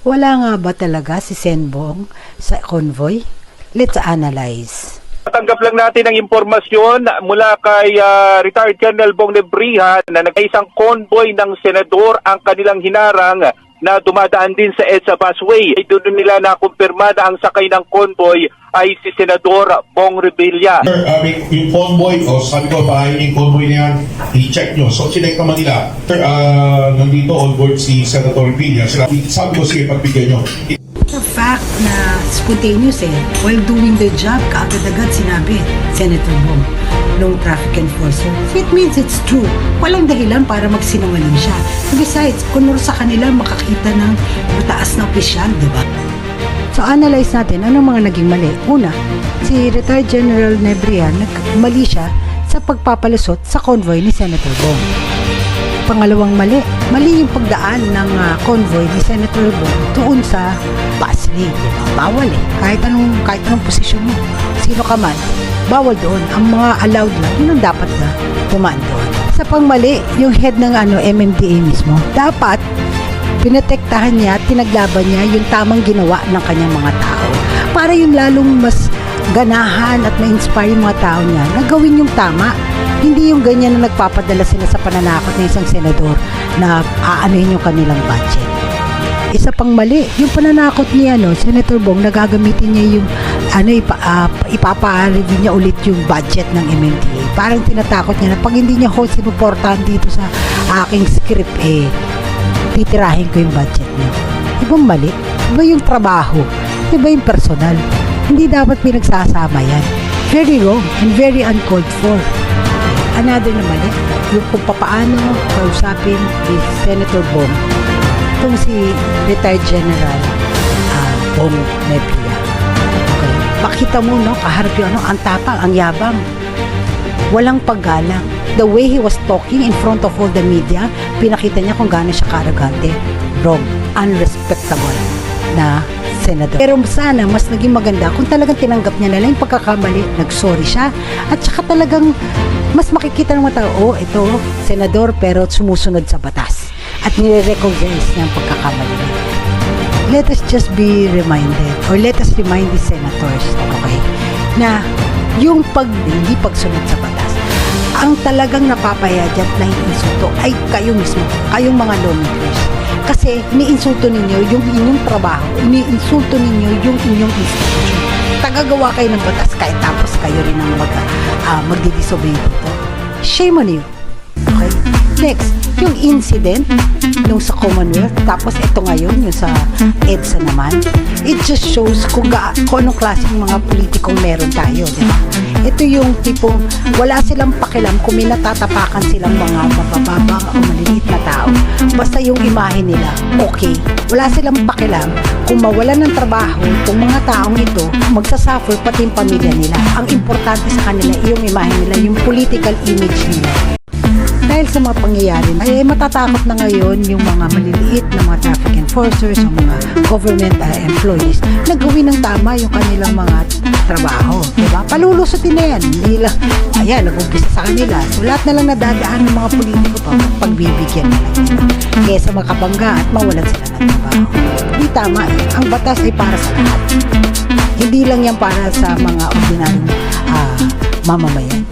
Wala nga ba talaga si Senbong sa convoy? Let's analyze. Tanggap lang natin ang impormasyon mula kay retired Colonel Bong Nebrihan na nag-isang convoy ng senador ang kanilang hinarang na dumadaan din sa EDSA busway. Doon nila nakumpirma na ang sakay ng convoy ay si Senador Bong Revilla. Sir, yung convoy, o sabi ko, pahayin yung convoy na yan, i-check nyo. So, chinek naman nila. Sir, nandito on board si Senator Revilla. Sabi ko, sige, pagbigyan nyo. The fact na spontaneous while doing the job, kaagad-agad sinabi, Senator Bong, no traffic enforcer. So it means it's true. Walang dahilan para magsinungaling siya. Besides, kunwari sa kanila makakita ng mataas na opisyal, di ba? So analyze natin anong mga naging mali. Una, si Retired General Nebrihan nagmali siya sa pagpapalusot sa convoy ni Senator Bong. Pangalawang mali yung pagdaan ng convoy ni Senator Bong doon sa bus lane. Diba? Bawal kahit anong posisyon mo, sino ka man, bawal doon. Ang mga allowed lang, yun ang dapat na tumaan doon. Sa pangmali, yung head ng MMDA mismo, dapat pinotektahan niya, tinaglaban niya yung tamang ginawa ng kanyang mga tao. Para yung lalong mas ganahan at ma-inspire yung mga tao niya na gawin yung tama. Hindi yung ganyan na nagpapadala sila sa pananakot ng isang senador na aanuhin yung kanilang budget. Isa pang mali, yung pananakot niya, Senator Bong, nagagamitin niya yung ipapa-review niya ulit yung budget ng MMDA. Parang tinatakot niya na pag hindi niya ho sinuportahan dito sa aking script, titirahin ko yung budget niya. Ibang mali. Iba yung trabaho. Iba yung personal. Hindi dapat pinagsasama yan. Very wrong and very uncalled for. Another na mali, yung kung paano kausapin ni Senator Bong itong si retired General Bong Nebrihan. Okay. Pakita mo, kaharap yung ang tapang, ang yabang. Walang paggalang. The way he was talking in front of all the media, pinakita niya kung gaano siya karagante. Wrong. Unrespectable na senador. Pero sana mas naging maganda kung talagang tinanggap niya na lang yung pagkakamali, nagsorry siya, at saka talagang mas makikita ng mga tao, ito, senador pero sumusunod sa batas. At nire-recognize niya ang pagkakamali niya. Let us just be reminded, or let us remind the senators, okay, na yung hindi pagsunod sa batas, ang talagang napapaya dyan na insulto ay kayo mismo, kayong mga lawmakers. Kasi iniinsulto ninyo yung inyong trabaho, iniinsulto ninyo yung inyong institution. Tagagawa kayo ng batas kahit tapos kayo rin ang magdidisobey dito. Shame on you. Okay? Next, yung incident nung sa Commonwealth, tapos ito ngayon, yung sa EDSA naman, it just shows kung anong klaseng mga politikong meron tayo, di ba? Ito yung tipong wala silang pakialam kung may natatapakan silang mga mabababa o maliliit na tao. Basta yung imahe nila, okay. Wala silang pakialam kung mawalan ng trabaho itong mga taong ito, magsasuffer pati yung pamilya nila. Ang importante sa kanila, yung imahe nila, yung political image nila. Dahil sa mga pangyayari, matatakot na ngayon yung mga maliliit na mga traffic enforcers, yung mga government employees, na gawin ng tama yung kanilang mga trabaho. Diba? Palulusutin na yan. Hindi lang, nag-umpisa sa kanila. So, lahat na lang nadadaan ng mga politiko pagbibigyan na lang nila. Kesa makabangga at mawalan sila ng trabaho. Hindi tama. Ang batas ay para sa lahat. Hindi lang yan para sa mga ordinaryong mamamayan.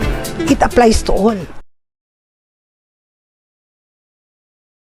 It applies to all.